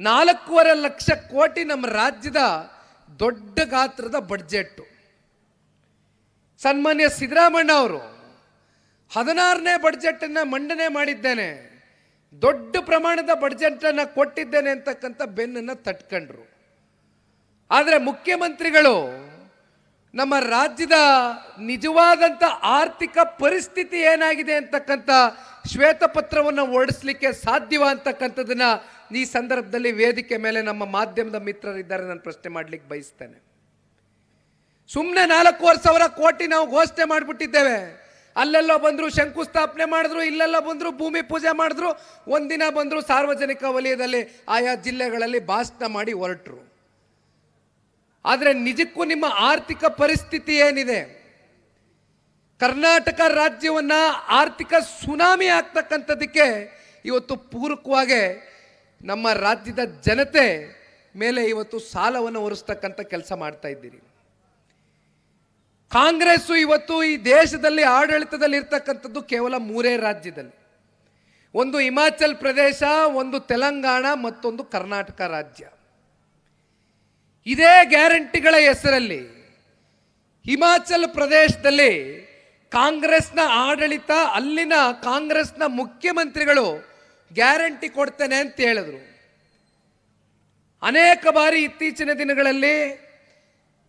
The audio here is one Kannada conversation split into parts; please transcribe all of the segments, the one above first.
4.5 ಲಕ್ಷ ಕೋಟಿ ನಮ್ಮ ರಾಜ್ಯದ ದೊಡ್ಡ ಗಾತ್ರದ ಬಡ್ಜೆಟ್. ಸನ್ಮಾನ್ಯ ಸಿದ್ದರಾಮಣ್ಣ ಅವರು 16ನೇ ಬಡ್ಜೆಟನ್ನು ಮಂಡನೆ ಮಾಡಿದ್ದೇನೆ, ದೊಡ್ಡ ಪ್ರಮಾಣದ ಬಡ್ಜೆಟನ್ನು ಕೊಟ್ಟಿದ್ದೇನೆ ಅಂತಕ್ಕಂಥ ಬೆನ್ನನ್ನು ತಟ್ಕೊಂಡ್ರು. ಆದರೆ ಮುಖ್ಯಮಂತ್ರಿಗಳು ನಮ್ಮ ರಾಜ್ಯದ ನಿಜವಾದಂಥ ಆರ್ಥಿಕ ಪರಿಸ್ಥಿತಿ ಏನಾಗಿದೆ ಅಂತಕ್ಕಂಥ ಶ್ವೇತಪತ್ರವನ್ನು ಹೊರಡಿಸ್ಲಿಕ್ಕೆ ಸಾಧ್ಯವ ಅಂತಕ್ಕಂಥದ್ದನ್ನು ಈ ಸಂದರ್ಭದಲ್ಲಿ ವೇದಿಕೆ ಮೇಲೆ ನಮ್ಮ ಮಾಧ್ಯಮದ ಮಿತ್ರರಿದ್ದಾರೆ, ನಾನು ಪ್ರಶ್ನೆ ಮಾಡಲಿಕ್ಕೆ ಬಯಸ್ತೇನೆ. ಸುಮ್ಮನೆ 4,500 ಕೋಟಿ ನಾವು ಘೋಷಣೆ ಮಾಡಿಬಿಟ್ಟಿದ್ದೇವೆ. ಅಲ್ಲೆಲ್ಲೋ ಬಂದರು ಶಂಕುಸ್ಥಾಪನೆ ಮಾಡಿದ್ರು, ಇಲ್ಲೆಲ್ಲ ಬಂದರು ಭೂಮಿ ಪೂಜೆ ಮಾಡಿದ್ರು, ಒಂದಿನ ಬಂದರು ಸಾರ್ವಜನಿಕ ವಲಯದಲ್ಲಿ ಆಯಾ ಜಿಲ್ಲೆಗಳಲ್ಲಿ ಭಾಷಣ ಮಾಡಿ ಹೊರಟರು. ಆದರೆ ನಿಜಕ್ಕೂ ನಿಮ್ಮ ಆರ್ಥಿಕ ಪರಿಸ್ಥಿತಿ ಏನಿದೆ? ಕರ್ನಾಟಕ ರಾಜ್ಯವನ್ನು ಆರ್ಥಿಕ ಸುನಾಮಿ ಆಗ್ತಕ್ಕಂಥದ್ದಕ್ಕೆ ಇವತ್ತು ಪೂರಕವಾಗಿ ನಮ್ಮ ರಾಜ್ಯದ ಜನತೆ ಮೇಲೆ ಇವತ್ತು ಸಾಲವನ್ನು ಹೊರಿಸ್ತಕ್ಕಂಥ ಕೆಲಸ ಮಾಡ್ತಾ ಇದ್ದೀರಿ. ಕಾಂಗ್ರೆಸ್ಸು ಇವತ್ತು ಈ ದೇಶದಲ್ಲಿ ಆಡಳಿತದಲ್ಲಿ ಇರ್ತಕ್ಕಂಥದ್ದು ಕೇವಲ 3 ರಾಜ್ಯದಲ್ಲಿ, ಒಂದು ಹಿಮಾಚಲ್ ಪ್ರದೇಶ, ಒಂದು ತೆಲಂಗಾಣ, ಮತ್ತೊಂದು ಕರ್ನಾಟಕ ರಾಜ್ಯ. ಇದೇ ಗ್ಯಾರಂಟಿಗಳ ಹೆಸರಲ್ಲಿ ಹಿಮಾಚಲ್ ಪ್ರದೇಶದಲ್ಲಿ ಕಾಂಗ್ರೆಸ್ನ ಆಡಳಿತ, ಅಲ್ಲಿನ ಕಾಂಗ್ರೆಸ್ನ ಮುಖ್ಯಮಂತ್ರಿಗಳು ಗ್ಯಾರಂಟಿ ಕೊಡ್ತೇನೆ ಅಂತ ಹೇಳಿದ್ರು. ಅನೇಕ ಬಾರಿ ಇತ್ತೀಚಿನ ದಿನಗಳಲ್ಲಿ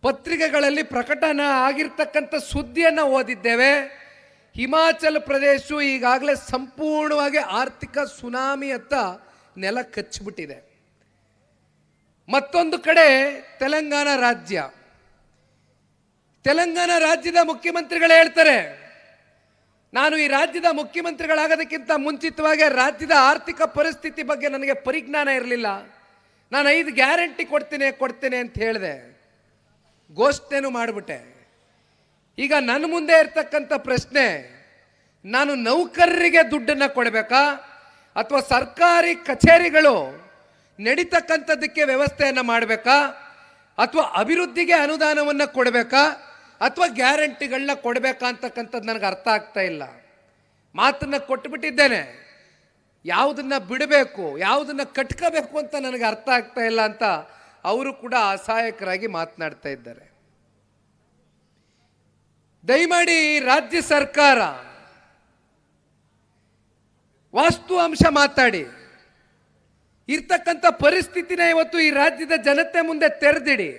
ಪತ್ರಿಕೆಗಳಲ್ಲಿ ಪ್ರಕಟಣ ಆಗಿರ್ತಕ್ಕಂಥ ಸುದ್ದಿಯನ್ನು ಓದಿದ್ದೇವೆ. ಹಿಮಾಚಲ ಪ್ರದೇಶ ಈಗಾಗಲೇ ಸಂಪೂರ್ಣವಾಗಿ ಆರ್ಥಿಕ ಸುನಾಮಿಯತ್ತ ನೆಲ ಕಚ್ಚಿಬಿಟ್ಟಿದೆ. ಮತ್ತೊಂದು ಕಡೆ ತೆಲಂಗಾಣ ರಾಜ್ಯದ ಮುಖ್ಯಮಂತ್ರಿಗಳು ಹೇಳ್ತಾರೆ, ನಾನು ಈ ರಾಜ್ಯದ ಮುಖ್ಯಮಂತ್ರಿಗಳಾಗೋದಕ್ಕಿಂತ ಮುಂಚಿತವಾಗಿ ರಾಜ್ಯದ ಆರ್ಥಿಕ ಪರಿಸ್ಥಿತಿ ಬಗ್ಗೆ ನನಗೆ ಪರಿಜ್ಞಾನ ಇರಲಿಲ್ಲ, ನಾನು 5 ಗ್ಯಾರಂಟಿ ಕೊಡ್ತೇನೆ ಅಂತ ಹೇಳಿದೆ, ಘೋಷಣೆನೂ ಮಾಡಿಬಿಟ್ಟೆ. ಈಗ ನನ್ನ ಮುಂದೆ ಇರ್ತಕ್ಕಂಥ ಪ್ರಶ್ನೆ, ನಾನು ನೌಕರರಿಗೆ ದುಡ್ಡನ್ನು ಕೊಡಬೇಕಾ, ಅಥವಾ ಸರ್ಕಾರಿ ಕಚೇರಿಗಳು ನಡೀತಕ್ಕಂಥದ್ದಕ್ಕೆ ವ್ಯವಸ್ಥೆಯನ್ನು ಮಾಡಬೇಕಾ, ಅಥವಾ ಅಭಿವೃದ್ಧಿಗೆ ಅನುದಾನವನ್ನು ಕೊಡಬೇಕಾ, ಅಥವಾ ಗ್ಯಾರಂಟಿಗಳನ್ನ ಕೊಡಬೇಕಾ ಅಂತಕ್ಕಂಥದ್ದು ನನಗೆ ಅರ್ಥ ಆಗ್ತಾ ಇಲ್ಲ. ಮಾತನ್ನು ಕೊಟ್ಟುಬಿಟ್ಟಿದ್ದೇನೆ, ಯಾವುದನ್ನು ಬಿಡಬೇಕು, ಯಾವುದನ್ನು ಕಟ್ಕೋಬೇಕು ಅಂತ ನನಗೆ ಅರ್ಥ ಆಗ್ತಾ ಇಲ್ಲ ಅಂತ ಅವರು ಕೂಡ ಅಸಹಾಯಕರಾಗಿ ಮಾತನಾಡ್ತಾ ಇದ್ದಾರೆ. ದಯಮಾಡಿ ರಾಜ್ಯ ಸರ್ಕಾರ ವಾಸ್ತು ಅಂಶ ಮಾತಾಡಿ, ಇರ್ತಕ್ಕಂಥ ಪರಿಸ್ಥಿತಿನ ಇವತ್ತು ಈ ರಾಜ್ಯದ ಜನತೆ ಮುಂದೆ ತೆರೆದಿಡಿ.